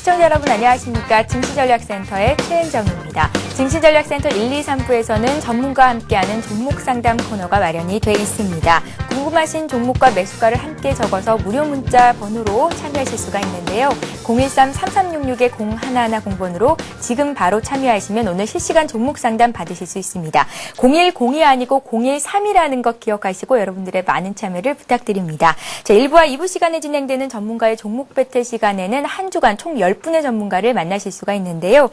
시청자 여러분 안녕하십니까. 증시전략센터의 최은정입니다. 증시전략센터 1, 2, 3부에서는 전문가와 함께하는 종목상담 코너가 마련이 돼 있습니다. 궁금하신 종목과 매수가를 함께 적어서 무료 문자 번호로 참여하실 수가 있는데요. 013-3366-0110번으로 지금 바로 참여하시면 오늘 실시간 종목상담 받으실 수 있습니다. 0102 아니고 0132라는 것 기억하시고 여러분들의 많은 참여를 부탁드립니다. 자, 1부와 2부 시간에 진행되는 전문가의 종목 배틀 시간에는 한 주간 총 10분의 전문가를 만나실 수가 있는데요.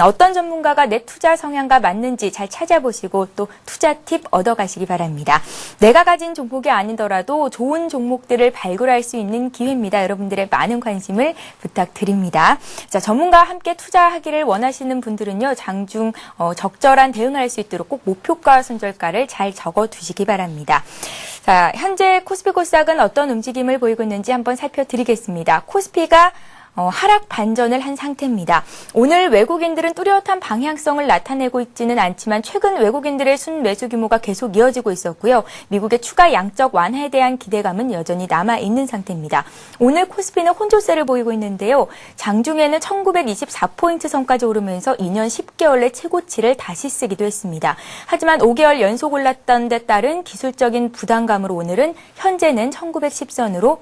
어떤 전문가가 내 투자 성향과 맞는지 잘 찾아보시고 또 투자 팁 얻어가시기 바랍니다. 내가 가진 종목이 아니더라도 좋은 종목들을 발굴할 수 있는 기회입니다. 여러분들의 많은 관심을 부탁드립니다. 자, 전문가와 함께 투자하기를 원하시는 분들은요. 장중 적절한 대응할 수 있도록 꼭 목표가 손절가를 잘 적어두시기 바랍니다. 자, 현재 코스피 코스닥은 어떤 움직임을 보이고 있는지 한번 살펴드리겠습니다. 코스피가 하락 반전을 한 상태입니다. 오늘 외국인들은 뚜렷한 방향성을 나타내고 있지는 않지만 최근 외국인들의 순매수 규모가 계속 이어지고 있었고요. 미국의 추가 양적 완화에 대한 기대감은 여전히 남아있는 상태입니다. 오늘 코스피는 혼조세를 보이고 있는데요. 장중에는 1924포인트 선까지 오르면서 2년 10개월 내 최고치를 다시 쓰기도 했습니다. 하지만 5개월 연속 올랐던 데 따른 기술적인 부담감으로 오늘은 현재는 1910선으로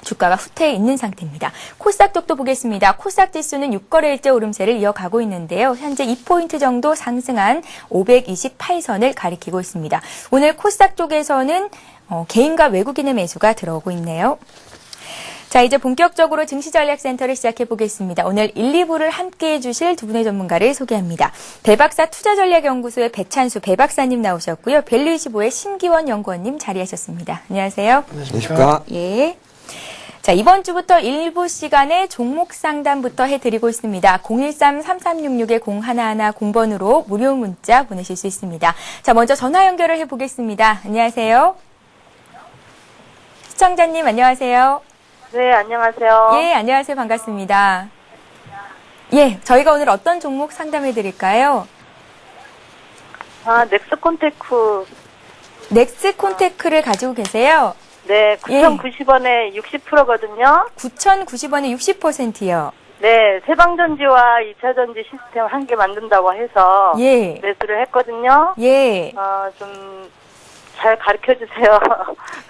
주가가 후퇴해 있는 상태입니다. 코스닥 쪽도 보겠습니다. 코스닥 지수는 6거래일째 오름세를 이어가고 있는데요. 현재 2포인트 정도 상승한 528선을 가리키고 있습니다. 오늘 코스닥 쪽에서는 개인과 외국인의 매수가 들어오고 있네요. 자, 이제 본격적으로 증시전략센터를 시작해 보겠습니다. 오늘 1, 2부를 함께해 주실 두 분의 전문가를 소개합니다. 배박사 투자전략연구소의 배찬수 배박사님 나오셨고요. 밸류25의 심기원 연구원님 자리하셨습니다. 안녕하세요. 안녕하십니까. 예. 자, 이번 주부터 일부 시간에 종목 상담부터 해드리고 있습니다. 013-3366-0110번으로 무료 문자 보내실 수 있습니다. 자, 먼저 전화 연결을 해보겠습니다. 안녕하세요. 시청자님 안녕하세요. 네, 안녕하세요. 예, 안녕하세요. 반갑습니다. 예, 저희가 오늘 어떤 종목 상담해드릴까요? 넥스콘테크. 넥스콘테크를 가지고 계세요? 네, 9,090원에 60%거든요. 9,090원에 60%요. 네, 세방전지와 2차전지 시스템 한 개 만든다고 해서 예. 매수를 했거든요. 예. 좀 잘 가르쳐주세요.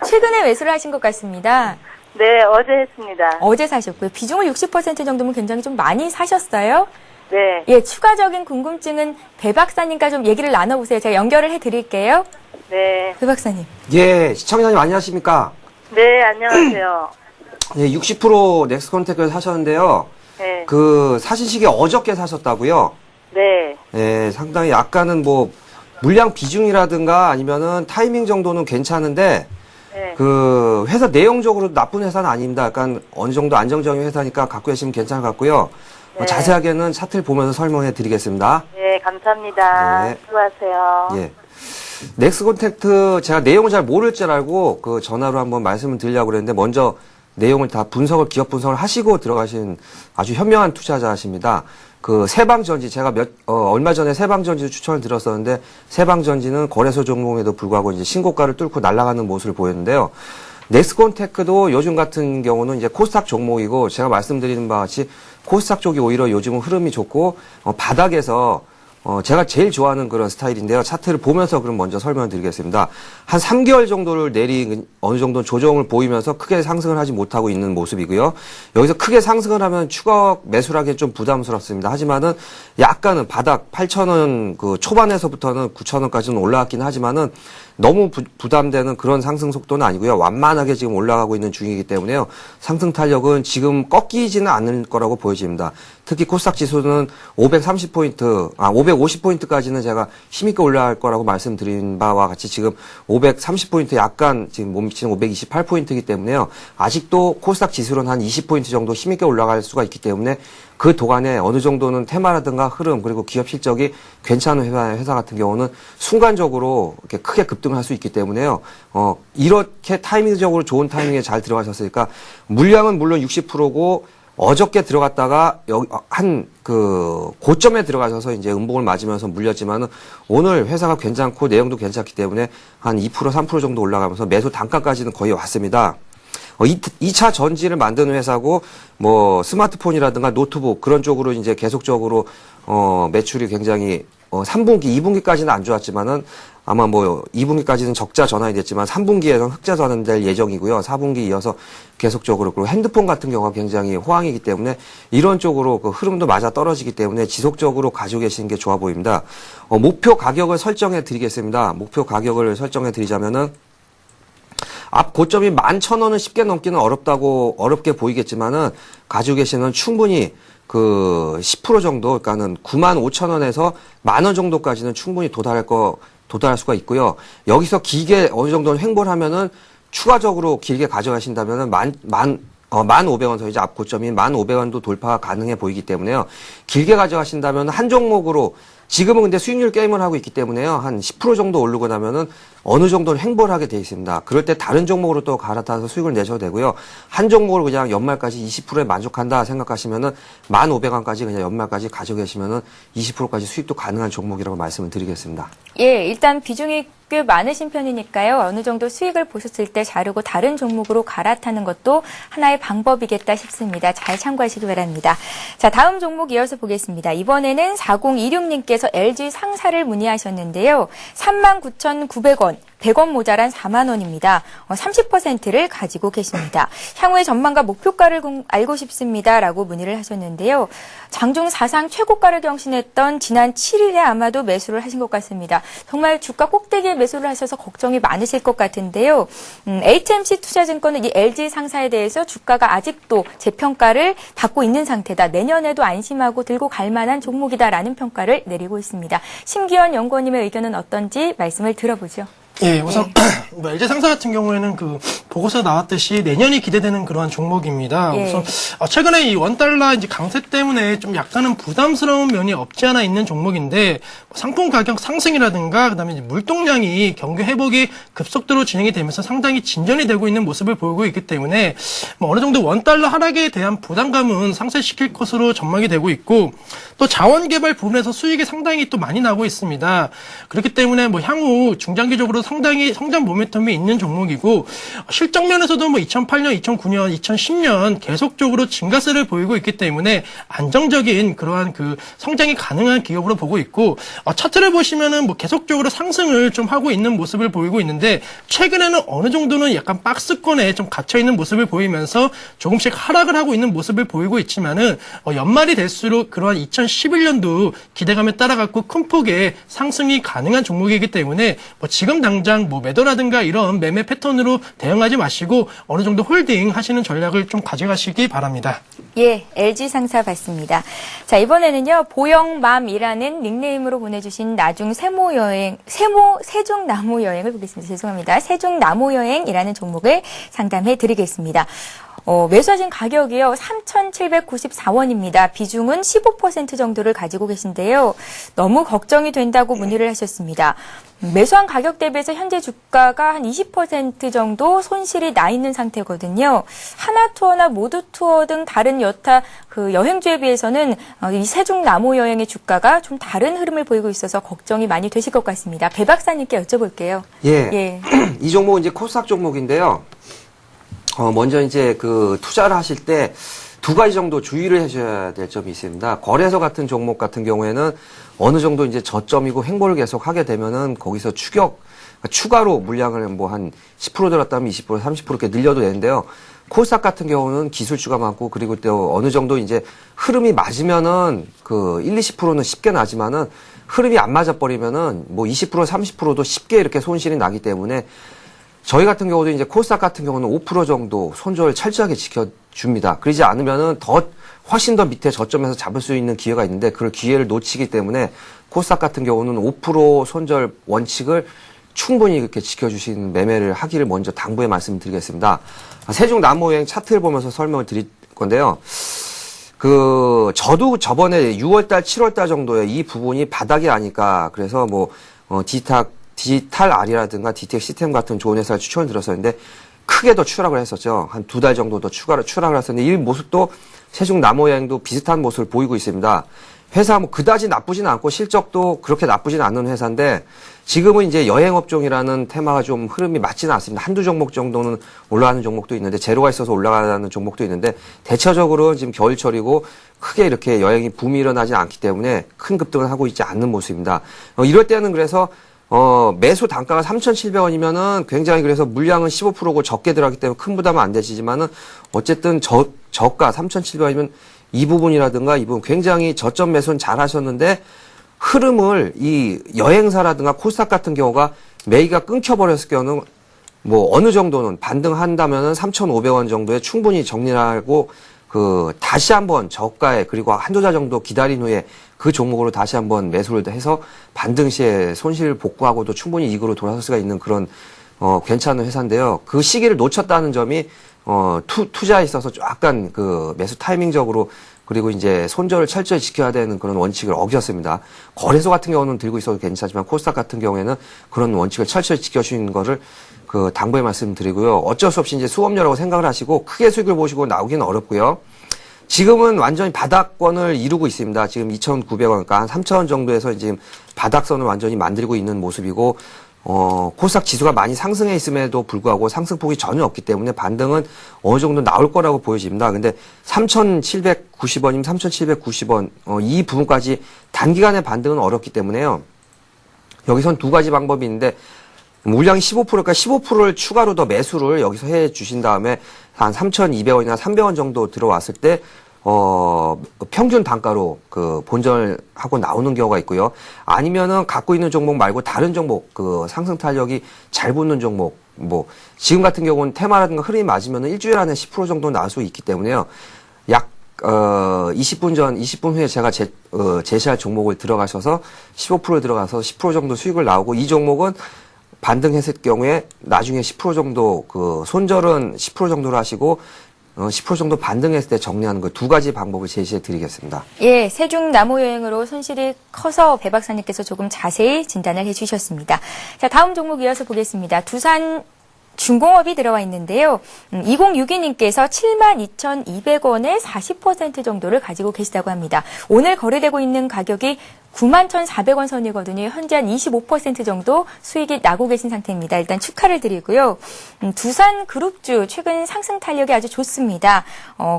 최근에 매수를 하신 것 같습니다. 네, 어제 했습니다. 어제 사셨고요. 비중을 60% 정도면 굉장히 좀 많이 사셨어요? 네. 예, 추가적인 궁금증은 배 박사님과 좀 얘기를 나눠보세요. 제가 연결을 해드릴게요. 네. 배 박사님. 예, 시청자님 안녕하십니까? 네, 안녕하세요. 예, 60% 넥스콘테크를 사셨는데요. 네. 사신 시기 어저께 사셨다고요? 네. 예, 상당히 약간은 뭐, 물량 비중이라든가 아니면은 타이밍 정도는 괜찮은데, 네. 회사 내용적으로 나쁜 회사는 아닙니다. 약간 어느 정도 안정적인 회사니까 갖고 계시면 괜찮을 것 같고요. 네. 자세하게는 차트를 보면서 설명해 드리겠습니다. 네, 감사합니다. 네. 수고하세요. 예. 넥스콘택트 제가 내용을 잘 모를 줄 알고 전화로 한번 말씀을 드리려고 그랬는데 먼저 내용을 다 기업 분석을 하시고 들어가신 아주 현명한 투자자십니다. 세방전지 제가 얼마 전에 세방전지 추천을 드렸었는데 세방전지는 거래소 종목에도 불구하고 이제 신고가를 뚫고 날아가는 모습을 보였는데요. 넥스콘테크도 요즘 같은 경우는 이제 코스닥 종목이고 제가 말씀드리는 바와 같이 코스닥 쪽이 오히려 요즘은 흐름이 좋고 바닥에서 제가 제일 좋아하는 그런 스타일인데요. 차트를 보면서 그럼 먼저 설명을 드리겠습니다. 한 3개월 정도를 어느 정도 조정을 보이면서 크게 상승을 하지 못하고 있는 모습이고요. 여기서 크게 상승을 하면 추가 매수를 하기 좀 부담스럽습니다. 하지만은 약간은 바닥 8,000원 초반에서부터는 9,000원까지는 올라갔긴 하지만은 너무 부담되는 그런 상승 속도는 아니고요. 완만하게 지금 올라가고 있는 중이기 때문에요. 상승 탄력은 지금 꺾이지는 않을 거라고 보여집니다. 특히 코스닥 지수는 550포인트까지는 제가 힘있게 올라갈 거라고 말씀드린 바와 같이 지금 530포인트 약간 지금 못 미치는 528포인트이기 때문에요. 아직도 코스닥 지수는 한 20포인트 정도 힘있게 올라갈 수가 있기 때문에 그 동안에 어느 정도는 테마라든가 흐름 그리고 기업 실적이 괜찮은 회사 같은 경우는 순간적으로 이렇게 크게 급등을 할 수 있기 때문에요. 이렇게 타이밍적으로 좋은 타이밍에 잘 들어가셨으니까 물량은 물론 60%고 어저께 들어갔다가 고점에 들어가셔서 이제 음봉을 맞으면서 물렸지만은 오늘 회사가 괜찮고 내용도 괜찮기 때문에 한 2%, 3% 정도 올라가면서 매수 단가까지는 거의 왔습니다. 2차 전지를 만드는 회사고, 뭐, 스마트폰이라든가 노트북, 그런 쪽으로 이제 계속적으로, 매출이 굉장히, 3분기, 2분기까지는 안 좋았지만은, 아마 뭐 2분기까지는 적자 전환이 됐지만 3분기에는 흑자 전환될 예정이고요. 4분기 이어서 계속적으로, 그리고 핸드폰 같은 경우가 굉장히 호황이기 때문에 이런 쪽으로 그 흐름도 맞아 떨어지기 때문에 지속적으로 가지고 계시는 게 좋아 보입니다. 목표 가격을 설정해 드리겠습니다. 목표 가격을 설정해 드리자면은 앞 고점이 11,000원을 쉽게 넘기는 어렵게 보이겠지만은 가지고 계시는 충분히 그 10% 정도, 그러니까는 95,000원에서 10,000원 정도까지는 충분히 도달할 수가 있고요. 여기서 길게 어느 정도는 횡보를 하면은 추가적으로 길게 가져가신다면은 1,500원, 서 이제 앞 고점인 1,500원도 돌파가 가능해 보이기 때문에요. 길게 가져가신다면 한 종목으로, 지금은 근데 수익률 게임을 하고 있기 때문에요. 한 10% 정도 오르고 나면은 어느 정도는 횡보를 하게 돼 있습니다. 그럴 때 다른 종목으로 또 갈아타서 수익을 내셔도 되고요. 한 종목으로 그냥 연말까지 20%에 만족한다 생각하시면은 1,500원까지 그냥 연말까지 가지고 계시면은 20%까지 수익도 가능한 종목이라고 말씀을 드리겠습니다. 예, 일단 비중이 꽤 많으신 편이니까요. 어느 정도 수익을 보셨을 때 자르고 다른 종목으로 갈아타는 것도 하나의 방법이겠다 싶습니다. 잘 참고하시기 바랍니다. 자, 다음 종목 이어서 보겠습니다. 이번에는 4026님께서 LG 상사를 문의하셨는데요. 39,900원. 100원 모자란 4만 원입니다. 30%를 가지고 계십니다. 향후의 전망과 목표가를 알고 싶습니다라고 문의를 하셨는데요. 장중 사상 최고가를 경신했던 지난 7일에 아마도 매수를 하신 것 같습니다. 정말 주가 꼭대기에 매수를 하셔서 걱정이 많으실 것 같은데요. HMC 투자증권은 이 LG 상사에 대해서 주가가 아직도 재평가를 받고 있는 상태다. 내년에도 안심하고 들고 갈 만한 종목이다라는 평가를 내리고 있습니다. 심기현 연구원님의 의견은 어떤지 말씀을 들어보죠. 예, 우선 뭐 LG 상사 같은 경우에는 그 보고서 나왔듯이 내년이 기대되는 그러한 종목입니다. 예. 우선 최근에 이 원달러 이제 강세 때문에 좀 약간은 부담스러운 면이 없지 않아 있는 종목인데 상품 가격 상승이라든가 그다음에 이제 물동량이 경기 회복이 급속도로 진행이 되면서 상당히 진전이 되고 있는 모습을 보이고 있기 때문에 뭐 어느 정도 원달러 하락에 대한 부담감은 상쇄시킬 것으로 전망이 되고 있고 또 자원 개발 부분에서 수익이 상당히 또 많이 나고 있습니다. 그렇기 때문에 뭐 향후 중장기적으로 상당히 성장 모멘텀이 있는 종목이고 실적 면에서도 뭐 2008년, 2009년, 2010년 계속적으로 증가세를 보이고 있기 때문에 안정적인 그러한 그 성장이 가능한 기업으로 보고 있고 차트를 보시면은 뭐 계속적으로 상승을 좀 하고 있는 모습을 보이고 있는데 최근에는 어느 정도는 약간 박스권에 좀 갇혀 있는 모습을 보이면서 조금씩 하락을 하고 있는 모습을 보이고 있지만은 연말이 될수록 그러한 2011년도 기대감에 따라 갖고 큰 폭의 상승이 가능한 종목이기 때문에 뭐 지금 당장 뭐 매도라든가 이런 매매 패턴으로 대응하지 마시고 어느 정도 홀딩 하시는 전략을 좀 가져가시기 바랍니다. 예, LG 상사 봤습니다. 자, 이번에는요, 보영맘이라는 닉네임으로 보내주신 세종나무 여행을 보겠습니다. 죄송합니다. 세종나무 여행이라는 종목을 상담해 드리겠습니다. 매수하신 가격이요, 3,794원입니다. 비중은 15% 정도를 가지고 계신데요. 너무 걱정이 된다고 문의를 하셨습니다. 매수한 가격 대비해서 현재 주가가 한 20% 정도 손실이 나 있는 상태거든요. 하나투어나 모두투어 등 다른 여타 그 여행주에 비해서는 이 세종나무 여행의 주가가 좀 다른 흐름을 보이고 있어서 걱정이 많이 되실 것 같습니다. 배 박사님께 여쭤볼게요. 예. 이 종목은 이제 코스닥 종목인데요. 먼저 이제 그 투자를 하실 때 두 가지 정도 주의를 하셔야 될 점이 있습니다. 거래소 같은 종목 같은 경우에는 어느 정도 이제 저점이고 횡보를 계속 하게 되면은 거기서 추가로 물량을 뭐 한 10% 들었다면 20%, 30% 이렇게 늘려도 되는데요. 코스닥 같은 경우는 기술주가 많고 그리고 또 어느 정도 이제 흐름이 맞으면은 그 1, 20%는 쉽게 나지만은 흐름이 안 맞아버리면은 뭐 20%, 30%도 쉽게 이렇게 손실이 나기 때문에 저희 같은 경우도 이제 코스닥 같은 경우는 5% 정도 손절 철저하게 지켜줍니다. 그러지 않으면은 훨씬 더 밑에 저점에서 잡을 수 있는 기회가 있는데 그걸 기회를 놓치기 때문에 코스닥 같은 경우는 5% 손절 원칙을 충분히 이렇게 지켜주신 매매를 하기를 먼저 당부의 말씀드리겠습니다. 세종나무여행 차트를 보면서 설명을 드릴 건데요. 저도 저번에 6월달, 7월달 정도에 이 부분이 바닥이 아닐까. 그래서 디지털알이라든가 디텍 시스템 같은 좋은 회사를 추천을 드렸었는데 크게 더 추락을 했었죠. 한 2달 정도 더 추락을 했었는데 이 모습도 세종나무여행도 비슷한 모습을 보이고 있습니다. 회사 뭐 그다지 나쁘진 않고 실적도 그렇게 나쁘진 않은 회사인데 지금은 이제 여행업종이라는 테마가 좀 흐름이 맞지는 않습니다. 한두 종목 정도는 올라가는 종목도 있는데 제로가 있어서 올라가는 종목도 있는데 대체적으로 지금 겨울철이고 크게 이렇게 여행이 붐이 일어나지 않기 때문에 큰 급등을 하고 있지 않는 모습입니다. 이럴 때는 그래서 매수 단가가 3,700원이면은 굉장히 그래서 물량은 15%고 적게 들어가기 때문에 큰 부담은 안 되시지만은 어쨌든 저가 3,700원이면 이 부분이라든가 이 부분 굉장히 저점 매수는 잘 하셨는데 흐름을 이 여행사라든가 코스닥 같은 경우가 매기가 끊겨버렸을 경우는 뭐 어느 정도는 반등한다면은 3,500원 정도에 충분히 정리하고 다시 한번 저가에 그리고 한두 달 정도 기다린 후에 그 종목으로 다시 한번 매수를 해서 반등 시에 손실 복구하고도 충분히 이익으로 돌아설 수가 있는 그런 괜찮은 회사인데요. 그 시기를 놓쳤다는 점이 투자에 있어서 약간 매수 타이밍적으로 그리고 이제 손절을 철저히 지켜야 되는 그런 원칙을 어겼습니다. 거래소 같은 경우는 들고 있어도 괜찮지만 코스닥 같은 경우에는 그런 원칙을 철저히 지켜주는 거를 당부의 말씀드리고요. 어쩔 수 없이 이제 수업료라고 생각을 하시고 크게 수익을 보시고 나오기는 어렵고요. 지금은 완전히 바닥권을 이루고 있습니다. 지금 2,900원, 그러니까 한 3,000원 정도에서 지금 바닥선을 완전히 만들고 있는 모습이고, 코스닥 지수가 많이 상승해 있음에도 불구하고 상승폭이 전혀 없기 때문에 반등은 어느 정도 나올 거라고 보여집니다. 근데 3,790원이면 3,790원, 이 부분까지 단기간에 반등은 어렵기 때문에요. 여기선 두 가지 방법이 있는데, 물량이 15%니까 15%를 추가로 더 매수를 여기서 해 주신 다음에 한 3,200원이나 300원 정도 들어왔을 때, 평균 단가로 본전을 하고 나오는 경우가 있고요. 아니면은 갖고 있는 종목 말고 다른 종목, 상승 탄력이 잘 붙는 종목, 지금 같은 경우는 테마라든가 흐름이 맞으면은 일주일 안에 10% 정도 나올 수 있기 때문에요. 약 20분 후에 제가 제시할 종목을 들어가셔서 15% 들어가서 10% 정도 수익을 나오고 이 종목은 반등했을 경우에 나중에 10% 정도 손절은 10% 정도로 하시고 10% 정도 반등했을 때 정리하는 그 두 가지 방법을 제시해 드리겠습니다. 예, 세중 나무 여행으로 손실이 커서 배 박사님께서 조금 자세히 진단을 해주셨습니다. 자, 다음 종목 이어서 보겠습니다. 두산 중공업이 들어와 있는데요. 2062님께서 72,200원에 40% 정도를 가지고 계시다고 합니다. 오늘 거래되고 있는 가격이 91,400원 선이거든요. 현재 한 25% 정도 수익이 나고 계신 상태입니다. 일단 축하를 드리고요. 두산 그룹주 최근 상승 탄력이 아주 좋습니다.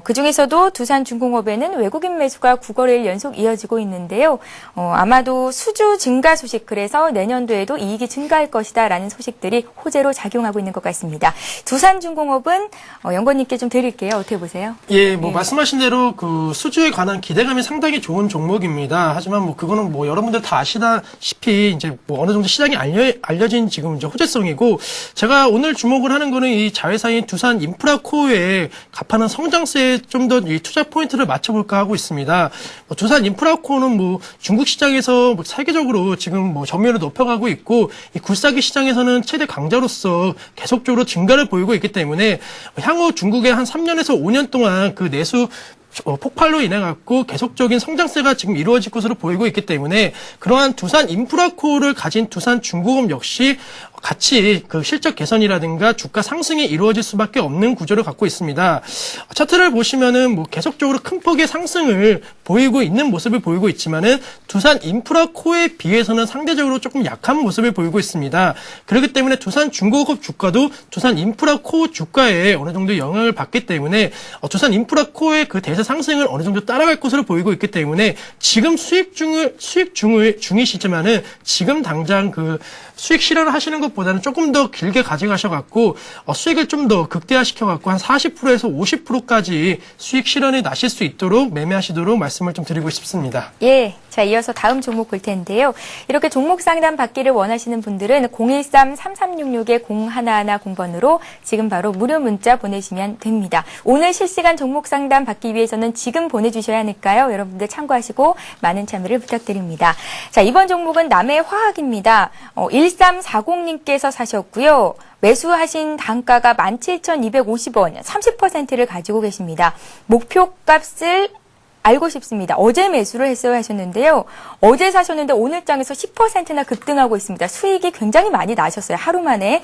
그중에서도 두산 중공업에는 외국인 매수가 9거래일 연속 이어지고 있는데요. 아마도 수주 증가 소식, 그래서 내년도에도 이익이 증가할 것이다라는 소식들이 호재로 작용하고 있는 것 같습니다. 두산 중공업은 연구원님께 좀 드릴게요. 어떻게 보세요? 예, 말씀하신 대로 수주에 관한 기대감이 상당히 좋은 종목입니다. 하지만 그거는 여러분들 다 아시다시피 이제 어느 정도 시장에 알려진 지금 이제 호재성이고, 제가 오늘 주목을 하는 거는 이 자회사인 두산 인프라코어에 갚하는 성장세에 좀 더 이 투자 포인트를 맞춰볼까 하고 있습니다. 두산 인프라코어는 중국 시장에서 세계적으로 지금 점유율을 높여가고 있고, 이 굴사기 시장에서는 최대 강자로서 계속적으로 증가를 보이고 있기 때문에 향후 중국의 한 3년에서 5년 동안 그 내수 폭발로 인해 갖고 계속적인 성장세가 지금 이루어질 것으로 보이고 있기 때문에 그러한 두산 인프라코어를 가진 두산 중공업 역시 같이 실적 개선이라든가 주가 상승이 이루어질 수밖에 없는 구조를 갖고 있습니다. 차트를 보시면은 계속적으로 큰 폭의 상승을 보이고 있는 모습을 보이고 있지만은 두산 인프라코어에 비해서는 상대적으로 조금 약한 모습을 보이고 있습니다. 그렇기 때문에 두산 중공업 주가도 두산 인프라코어 주가에 어느 정도 영향을 받기 때문에 두산 인프라코어의 그 대세 상승을 어느 정도 따라갈 것으로 보이고 있기 때문에 지금 수익 중이시지만은 지금 당장 수익 실현을 하시는 것보다는 조금 더 길게 가져가셔갖고 수익을 좀 더 극대화시켜갖고 한 40%에서 50%까지 수익 실현이 나실 수 있도록 매매하시도록 말씀을 좀 드리고 싶습니다. 예, 자 이어서 다음 종목 볼 텐데요. 이렇게 종목 상담 받기를 원하시는 분들은 013-3366-0110번으로 지금 바로 무료 문자 보내시면 됩니다. 오늘 실시간 종목 상담 받기 위해서는 지금 보내주셔야 하니까요. 여러분들 참고하시고 많은 참여를 부탁드립니다. 자, 이번 종목은 남해화학입니다. 1340님께서 사셨고요. 매수하신 단가가 17,250원, 30%를 가지고 계십니다. 목표값을 알고 싶습니다. 어제 매수를 했어야 하셨는데요. 어제 사셨는데 오늘 장에서 10%나 급등하고 있습니다. 수익이 굉장히 많이 나셨어요. 하루 만에.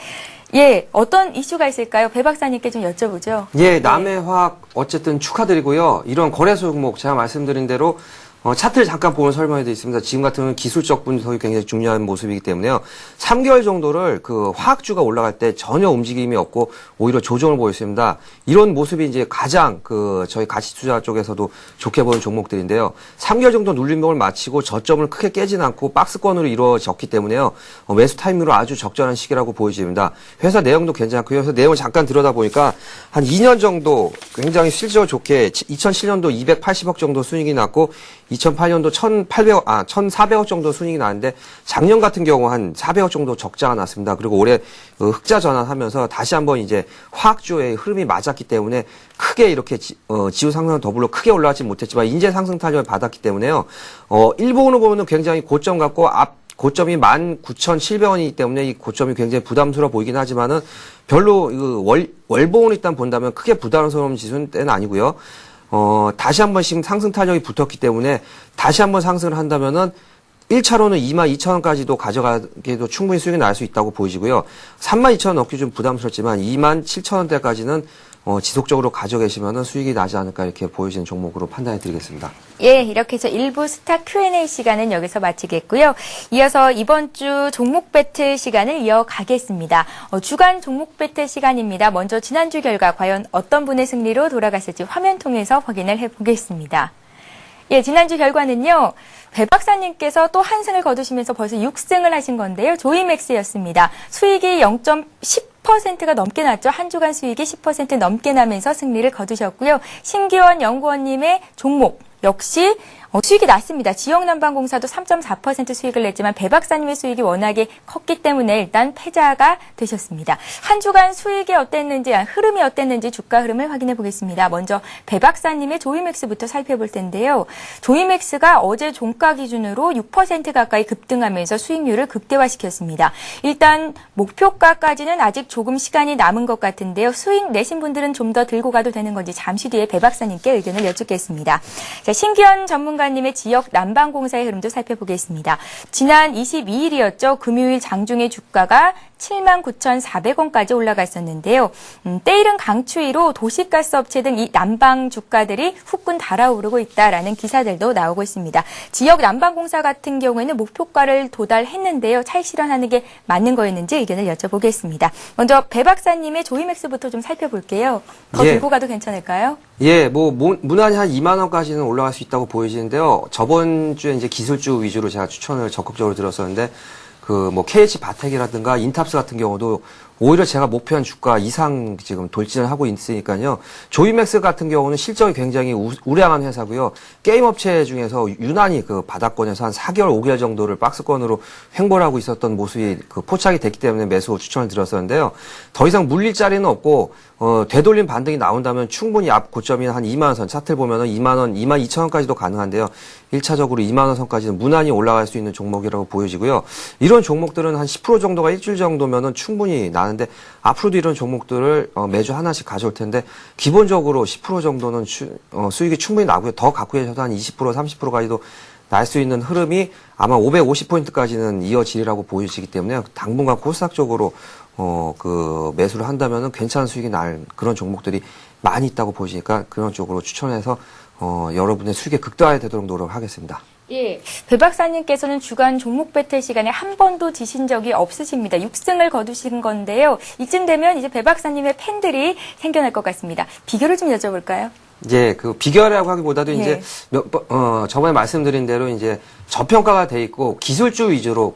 예, 어떤 이슈가 있을까요? 배 박사님께 좀 여쭤보죠. 예, 남해화학 어쨌든 축하드리고요. 이런 거래소 종목 제가 말씀드린 대로 차트를 잠깐 보면 설명해 드리겠습니다. 지금 같은 경우는 기술적 분석이 굉장히 중요한 모습이기 때문에요. 3개월 정도를 그 화학주가 올라갈 때 전혀 움직임이 없고 오히려 조정을 보였습니다. 이런 모습이 이제 가장 저희 가치 투자 쪽에서도 좋게 보는 종목들인데요. 3개월 정도 눌림목을 마치고 저점을 크게 깨진 않고 박스권으로 이루어졌기 때문에요. 매수 타이밍으로 아주 적절한 시기라고 보여집니다. 회사 내용도 괜찮고요. 그래서 내용을 잠깐 들여다보니까 한 2년 정도 굉장히 실적을 좋게 2007년도 280억 정도 순이익이 났고 2008년도 1,400억 정도 순이익이 나는데 작년 같은 경우 한 400억 정도 적자가 났습니다. 그리고 올해 흑자 전환하면서 다시 한번 이제 화학주의 흐름이 맞았기 때문에 크게 이렇게 지수 상승과 더불어 크게 올라가지 못했지만 인재 상승 탄력을 받았기 때문에요. 일본으로 보면은 굉장히 고점 같고 고점이 19,700원이기 때문에 이 고점이 굉장히 부담스러워 보이긴 하지만은 별로 월봉을 일단 본다면 크게 부담스러운 지수는 때는 아니고요. 다시 한 번씩 상승 탄력이 붙었기 때문에 다시 한번 상승을 한다면은 1차로는 22,000원까지도 가져가기에도 충분히 수익이 날 수 있다고 보이시고요. 32,000원 넣기 좀 부담스럽지만 27,000원대까지는 지속적으로 가져 계시면은 수익이 나지 않을까 이렇게 보여지는 종목으로 판단해 드리겠습니다. 예, 이렇게 해서 1부 스타 Q&A 시간은 여기서 마치겠고요. 이어서 이번 주 종목 배틀 시간을 이어가겠습니다. 주간 종목 배틀 시간입니다. 먼저 지난주 결과 과연 어떤 분의 승리로 돌아갔을지 화면 통해서 확인을 해보겠습니다. 예, 지난주 결과는요. 배 박사님께서 또 한 승을 거두시면서 벌써 6승을 하신 건데요. 조이맥스였습니다. 수익이 0.10%가 넘게 났죠. 한 주간 수익이 10% 넘게 나면서 승리를 거두셨고요. 신기원 연구원님의 종목 역시 수익이 났습니다. 지역난방공사도 3.4% 수익을 냈지만 배 박사님의 수익이 워낙에 컸기 때문에 일단 패자가 되셨습니다. 한 주간 수익이 어땠는지, 흐름이 어땠는지 주가 흐름을 확인해 보겠습니다. 먼저 배 박사님의 조이맥스부터 살펴볼 텐데요. 조이맥스가 어제 종가 기준으로 6% 가까이 급등하면서 수익률을 극대화시켰습니다. 일단 목표가까지는 아직 조금 시간이 남은 것 같은데요. 수익 내신 분들은 좀 더 들고 가도 되는 건지 잠시 뒤에 배 박사님께 의견을 여쭙겠습니다. 자, 신기현 전문가님의 지역 난방공사의 흐름도 살펴보겠습니다. 지난 22일이었죠. 금요일 장중의 주가가 79,400원까지 올라갔었는데요. 때이른 강추위로 도시가스 업체 등 이 난방 주가들이 후끈 달아오르고 있다라는 기사들도 나오고 있습니다. 지역 난방공사 같은 경우에는 목표가를 도달했는데요. 차익 실현하는 게 맞는 거였는지 의견을 여쭤보겠습니다. 먼저 배 박사님의 조이맥스부터 좀 살펴볼게요. 더 들고 가도 괜찮을까요? 예, 무난히 한 2만 원까지는 올라갈 수 있다고 보이시는데요. 저번 주에 이제 기술주 위주로 제가 추천을 적극적으로 드렸었는데 KH 바텍이라든가 인탑스 같은 경우도 오히려 제가 목표한 주가 이상 지금 돌진을 하고 있으니까요. 조이맥스 같은 경우는 실적이 굉장히 우량한 회사고요. 게임 업체 중에서 유난히 바닥권에서 한 4개월, 5개월 정도를 박스권으로 횡보를 하고 있었던 모습이 포착이 됐기 때문에 매수 추천을 드렸었는데요. 더 이상 물릴 자리는 없고 되돌림 반등이 나온다면 충분히 앞 고점인 한 2만 원 선 차트를 보면은 2만 원, 2만 2천 원까지도 가능한데요. 1차적으로 2만 원 선까지는 무난히 올라갈 수 있는 종목이라고 보여지고요. 이런 종목들은 한 10% 정도가 일주일 정도면은 충분히 나는데 앞으로도 이런 종목들을 매주 하나씩 가져올 텐데 기본적으로 10% 정도는 수익이 충분히 나고요. 더 갖고 계셔도 한 20%, 30%까지도 날 수 있는 흐름이 아마 550포인트까지는 이어지리라고 보여지기 때문에 당분간 코스닥 쪽으로 매수를 한다면은 괜찮은 수익이 날 그런 종목들이 많이 있다고 보시니까 그런 쪽으로 추천해서 여러분의 수익이 극대화되도록 노력하겠습니다. 예, 배 박사님께서는 주간 종목 배틀 시간에 한 번도 지신 적이 없으십니다. 6승을 거두신 건데요. 이쯤 되면 이제 배 박사님의 팬들이 생겨날 것 같습니다. 비결을 좀 여쭤볼까요? 예, 비결이라고 하기보다도 예. 이제 저번에 말씀드린 대로 이제 저평가가 돼 있고 기술주 위주로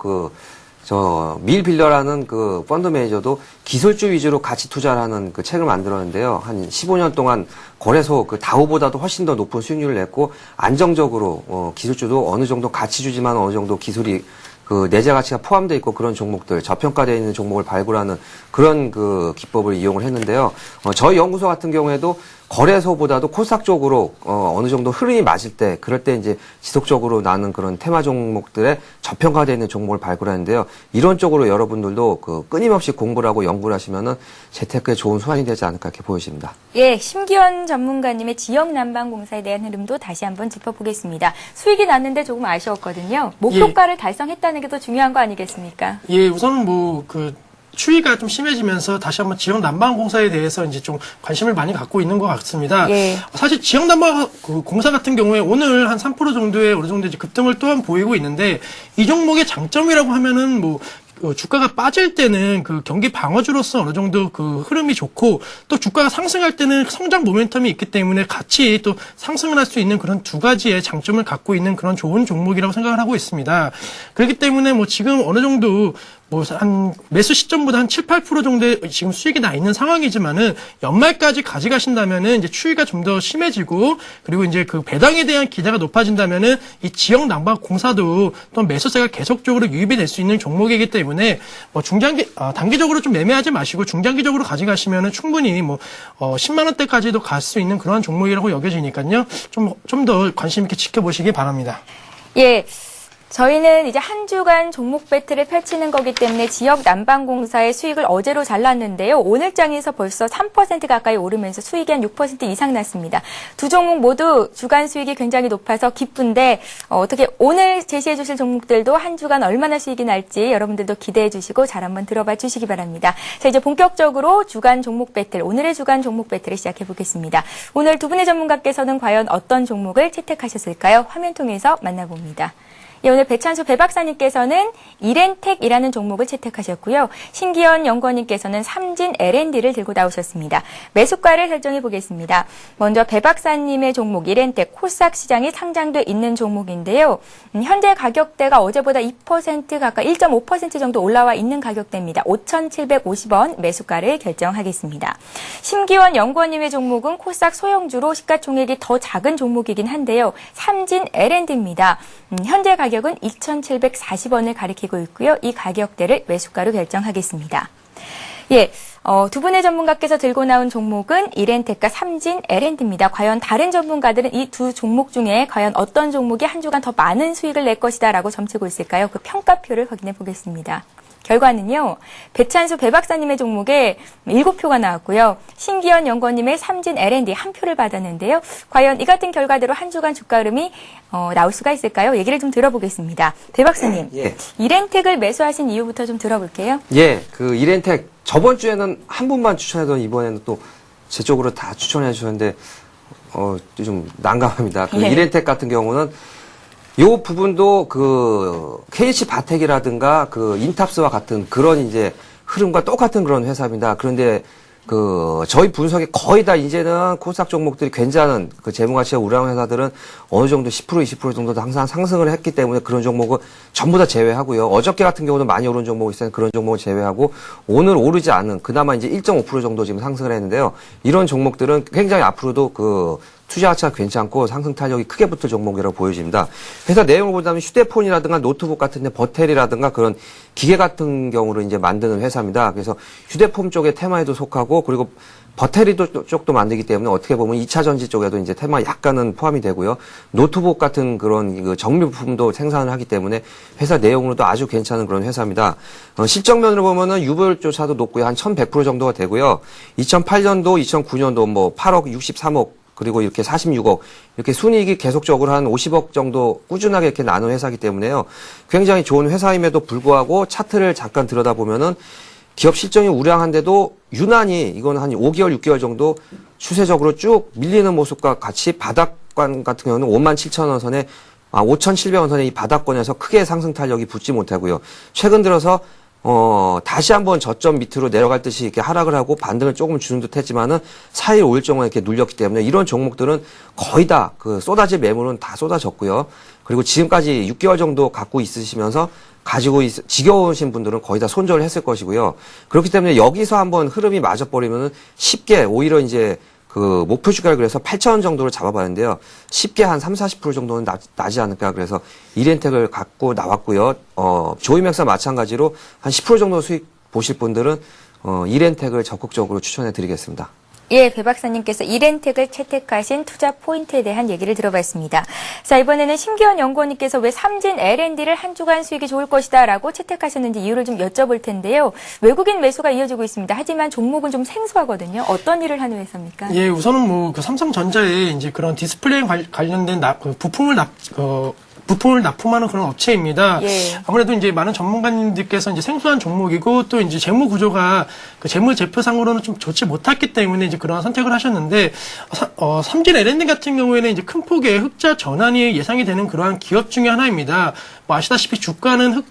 밀 빌러라는 펀드 매니저도 기술주 위주로 가치 투자를 하는 책을 만들었는데요. 한 15년 동안 거래소 다우보다도 훨씬 더 높은 수익률을 냈고 안정적으로 기술주도 어느 정도 가치주지만 어느 정도 기술이 내재 가치가 포함되어 있고 그런 종목들, 저평가되어 있는 종목을 발굴하는 그런 기법을 이용을 했는데요. 저희 연구소 같은 경우에도 거래소보다도 코스닥 쪽으로 어느 정도 흐름이 맞을 때 그럴 때 이제 지속적으로 나는 그런 테마 종목들의 저평가되어 있는 종목을 발굴하는데요. 이런 쪽으로 여러분들도 끊임없이 공부를 하고 연구를 하시면은 재테크에 좋은 수완이 되지 않을까 이렇게 보여집니다. 예, 심기현 전문가님의 지역 난방공사에 대한 흐름도 다시 한번 짚어보겠습니다. 수익이 났는데 조금 아쉬웠거든요. 목표가를 달성했다는 게 더 중요한 거 아니겠습니까? 예, 우선은 추위가 좀 심해지면서 다시 한번 지역 난방 공사에 대해서 이제 좀 관심을 많이 갖고 있는 것 같습니다. 예. 사실 지역 난방 공사 같은 경우에 오늘 한 3% 정도의 어느 정도 이제 급등을 또한 보이고 있는데 이 종목의 장점이라고 하면은 뭐 주가가 빠질 때는 그 경기 방어주로서 어느 정도 그 흐름이 좋고 또 주가가 상승할 때는 성장 모멘텀이 있기 때문에 같이 또 상승을 할 수 있는 그런 두 가지의 장점을 갖고 있는 그런 좋은 종목이라고 생각을 하고 있습니다. 그렇기 때문에 뭐 지금 어느 정도 뭐 한 매수 시점보다 한 7, 8% 정도의 지금 수익이 나 있는 상황이지만은 연말까지 가져가신다면은 이제 추이가 좀 더 심해지고 그리고 이제 그 배당에 대한 기대가 높아진다면은 이 지역 난방 공사도 또 매수세가 계속적으로 유입이 될 수 있는 종목이기 때문에 뭐 단기적으로 좀 매매하지 마시고 중장기적으로 가져가시면은 충분히 뭐 10만 원대까지도 갈 수 있는 그런 종목이라고 여겨지니까요. 좀 더 관심 있게 지켜보시기 바랍니다. 예. 저희는 이제 한 주간 종목 배틀을 펼치는 거기 때문에 지역 난방공사의 수익을 어제로 잘랐는데요. 오늘 장에서 벌써 3% 가까이 오르면서 수익이 한 6% 이상 났습니다. 두 종목 모두 주간 수익이 굉장히 높아서 기쁜데 어떻게 오늘 제시해 주실 종목들도 한 주간 얼마나 수익이 날지 여러분들도 기대해 주시고 잘 한번 들어봐 주시기 바랍니다. 자, 이제 본격적으로 주간 종목 배틀, 오늘의 주간 종목 배틀을 시작해 보겠습니다. 오늘 두 분의 전문가께서는 과연 어떤 종목을 채택하셨을까요? 화면 통해서 만나봅니다. 예, 오늘 배찬수 배박사님께서는 이렌텍이라는 종목을 채택하셨고요. 신기현 연구원님께서는 삼진 L&D를 들고 나오셨습니다. 매수가를 설정해 보겠습니다. 먼저 배박사님의 종목 이렌텍 코스닥 시장에 상장돼 있는 종목인데요. 현재 가격대가 어제보다 2% 가까이 1.5% 정도 올라와 있는 가격대입니다. 5,750원 매수가를 결정하겠습니다. 심기원 연구원님의 종목은 코스닥 소형주로 시가총액이 더 작은 종목이긴 한데요. 삼진 L&D입니다. 현재 가격은 2,740원을 가리키고 있고요. 이 가격대를 매수가로 결정하겠습니다. 예, 두 분의 전문가께서 들고 나온 종목은 이렌텍과 삼진 L&D입니다. 과연 다른 전문가들은 이 두 종목 중에 과연 어떤 종목이 한 주간 더 많은 수익을 낼 것이다라고 점치고 있을까요? 그 평가표를 확인해 보겠습니다. 결과는요. 배찬수 배박사님의 종목에 7표가 나왔고요. 신기현 연구원님의 삼진 L&D 1표를 받았는데요. 과연 이 같은 결과대로 한 주간 주가 흐름이 나올 수가 있을까요? 얘기를 좀 들어보겠습니다. 배박사님, 예. 이렌텍을 매수하신 이유부터 좀 들어볼게요. 예, 그 이렌텍 저번 주에는 한 분만 추천하던 이번에는 또 제 쪽으로 다 추천해 주셨는데 좀 난감합니다. 그 예. 이렌텍 같은 경우는 요 부분도 그 KH 바텍이라든가 그 인탑스와 같은 그런 이제 흐름과 똑같은 그런 회사입니다. 그런데 그 저희 분석에 거의 다 이제는 코스닥 종목들이 괜찮은 그 재무가치가 우량한 회사들은 어느 정도 10% 20% 정도 항상 상승을 했기 때문에 그런 종목은 전부 다 제외하고요. 어저께 같은 경우는 많이 오른 종목이 있어요. 그런 종목을 제외하고 오늘 오르지 않은 그나마 이제 1.5% 정도 지금 상승을 했는데요. 이런 종목들은 굉장히 앞으로도 그 투자 가치가 괜찮고 상승 탄력이 크게 붙을 종목이라고 보여집니다. 회사 내용을 보자면 휴대폰이라든가 노트북 같은 데 버터리라든가 그런 기계 같은 경우로 이제 만드는 회사입니다. 그래서 휴대폰 쪽의 테마에도 속하고 그리고 버터리도 쪽도 만들기 때문에 어떻게 보면 2차 전지 쪽에도 이제 테마 약간은 포함이 되고요. 노트북 같은 그런 그 정밀 부품도 생산을 하기 때문에 회사 내용으로도 아주 괜찮은 그런 회사입니다. 실적면으로 보면은 유보율조차도 높고요. 한 1100% 정도가 되고요. 2008년도, 2009년도 뭐 8억 63억 그리고 이렇게 46억 이렇게 순이익이 계속적으로 한 50억 정도 꾸준하게 이렇게 나는 회사이기 때문에요. 굉장히 좋은 회사임에도 불구하고 차트를 잠깐 들여다보면은 기업 실적이 우량한데도 유난히 이건 한 5개월, 6개월 정도 추세적으로 쭉 밀리는 모습과 같이 바닥권 같은 경우는 57,000원 선에 5,700원 선에 이 바닥권에서 크게 상승 탄력이 붙지 못하고요. 최근 들어서 다시 한번 저점 밑으로 내려갈 듯이 이렇게 하락을 하고 반등을 조금 주는 듯 했지만은 4일, 5일 정도 이렇게 눌렸기 때문에 이런 종목들은 거의 다 그 쏟아질 매물은 다 쏟아졌고요. 그리고 지금까지 6개월 정도 갖고 있으시면서 지겨우신 분들은 거의 다 손절을 했을 것이고요. 그렇기 때문에 여기서 한번 흐름이 맞아버리면은 쉽게 오히려 이제 그 목표 주가를 그래서 8,000원 정도로 잡아봤는데요. 쉽게 한 30-40% 정도는 나지 않을까 그래서 이렌텍을 갖고 나왔고요. 조이맥스와 마찬가지로 한 10% 정도 수익 보실 분들은 이렌텍을 적극적으로 추천해 드리겠습니다. 예, 배 박사님께서 이렌텍을 채택하신 투자 포인트에 대한 얘기를 들어봤습니다. 자, 이번에는 심기현 연구원님께서 왜 삼진 L&D를 한 주간 수익이 좋을 것이다라고 채택하셨는지 이유를 좀 여쭤볼 텐데요. 외국인 매수가 이어지고 있습니다. 하지만 종목은 좀 생소하거든요. 어떤 일을 하는 회사입니까? 예, 우선은 뭐 그 삼성전자에 이제 그런 디스플레이 관련된 부품을 부품을 납품하는 그런 업체입니다. 예. 아무래도 이제 많은 전문가님들께서 이제 생소한 종목이고 또 이제 재무 구조가 그 재무 제표상으로는 좀 좋지 못했기 때문에 이제 그러한 선택을 하셨는데 삼진 L&D 같은 경우에는 이제 큰 폭의 흑자 전환이 예상이 되는 그러한 기업 중에 하나입니다. 뭐 아시다시피 주가는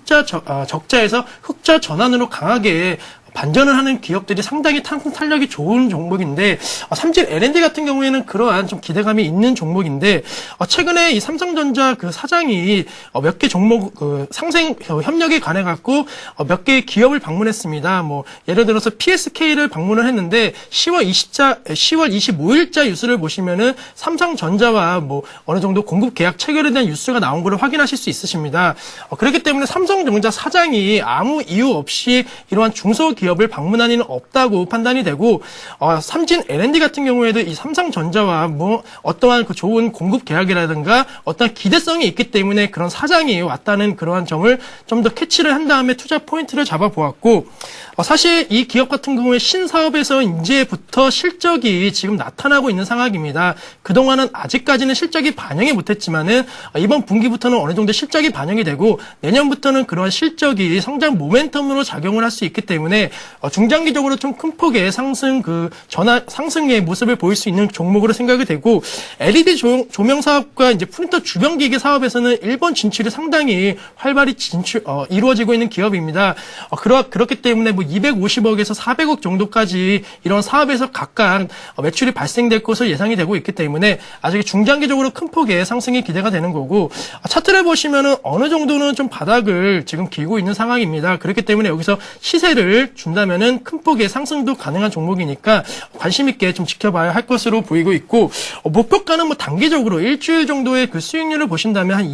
적자에서 흑자 전환으로 강하게 반전을 하는 기업들이 상당히 상승 탄력이 좋은 종목인데 삼진 L&D 같은 경우에는 그러한 좀 기대감이 있는 종목인데 최근에 이 삼성전자 그 사장이 몇 개 종목 그 상생 협력에 관해 갖고 몇 개의 기업을 방문했습니다. 뭐 예를 들어서 PSK를 방문을 했는데 10월 25일자 뉴스를 보시면은 삼성전자와 뭐 어느 정도 공급 계약 체결에 대한 뉴스가 나온 것을 확인하실 수 있으십니다. 그렇기 때문에 삼성전자 사장이 아무 이유 없이 이러한 중소기업을 방문한 일은 없다고 판단이 되고 삼진 L&D 같은 경우에도 이 삼성전자와 뭐 어떠한 그 좋은 공급 계약이라든가 어떤 기대성이 있기 때문에 그런 사장이 왔다는 그러한 점을 좀 더 캐치를 한 다음에 투자 포인트를 잡아보았고 사실 이 기업 같은 경우에 신사업에서 이제부터 실적이 지금 나타나고 있는 상황입니다. 그동안은 아직까지는 실적이 반영이 못했지만은 이번 분기부터는 어느 정도 실적이 반영이 되고 내년부터는 그러한 실적이 성장 모멘텀으로 작용을 할 수 있기 때문에 중장기적으로 좀 큰 폭의 상승의 모습을 보일 수 있는 종목으로 생각이 되고 LED 조명 사업과 이제 프린터 주변 기계 사업에서는 일본 진출이 상당히 활발히 이루어지고 있는 기업입니다. 그렇기 때문에 뭐 250억에서 400억 정도까지 이런 사업에서 각각 매출이 발생될 것으로 예상이 되고 있기 때문에 아직 중장기적으로 큰 폭의 상승이 기대가 되는 거고 차트를 보시면은 어느 정도는 좀 바닥을 지금 기고 있는 상황입니다. 그렇기 때문에 여기서 시세를 준다면은 큰 폭의 상승도 가능한 종목이니까 관심 있게 좀 지켜봐야 할 것으로 보이고 있고 목표가는 뭐 단기적으로 일주일 정도의 그 수익률을 보신다면 한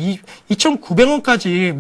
2,900원까지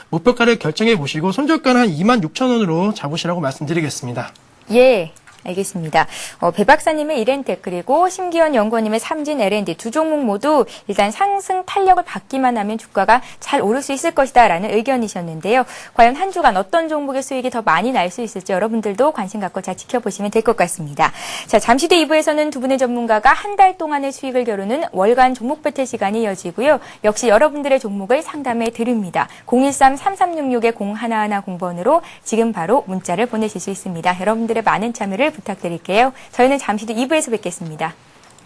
목표가를 결정해 보시고 손절가는 한 26,000원으로 잡으시라고 말씀드리겠습니다. 예. 알겠습니다. 배 박사님의 이렌텍 그리고 심기현 연구원님의 삼진 L&D 두 종목 모두 일단 상승 탄력을 받기만 하면 주가가 잘 오를 수 있을 것이다라는 의견이셨는데요. 과연 한 주간 어떤 종목의 수익이 더 많이 날 수 있을지 여러분들도 관심 갖고 잘 지켜보시면 될 것 같습니다. 자, 잠시 뒤 2부에서는 두 분의 전문가가 한 달 동안의 수익을 겨루는 월간 종목 배틀 시간이 이어지고요. 역시 여러분들의 종목을 상담해 드립니다. 013-3366-0110번으로 지금 바로 문자를 보내실 수 있습니다. 여러분들의 많은 참여를 부탁드릴게요. 저희는 잠시 뒤 2부에서 뵙겠습니다.